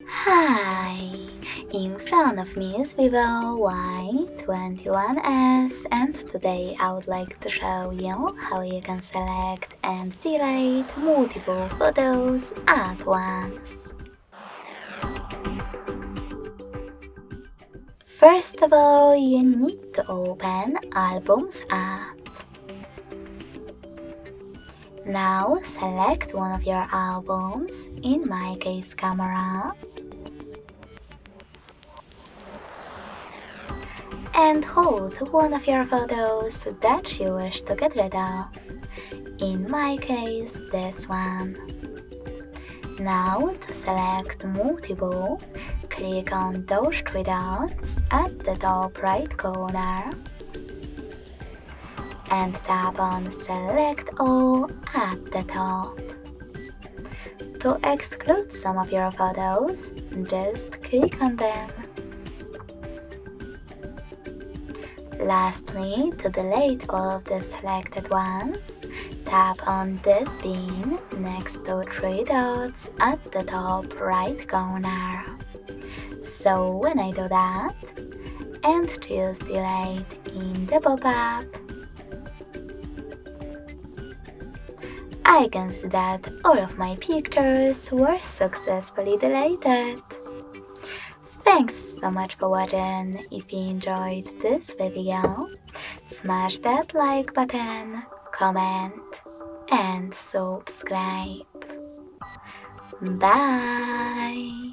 Hi! In front of me is VIVO Y21s, and today I would like to show you how you can select and delete multiple photos at once. First of all, you need to open Albums app. Now select one of your albums, in my case Camera, and hold one of your photos that you wish to get rid of, in my case this one. Now to select multiple, click on those three dots at the top right corner and tap on Select All at the top. To exclude some of your photos, just click on them. Lastly, to delete all of the selected ones, tap on this bin next to three dots at the top right corner. So when I do that, and choose Delete in the pop-up, I can see that all of my pictures were successfully deleted. Thanks so much for watching. If you enjoyed this video, smash that like button, comment, and subscribe. Bye!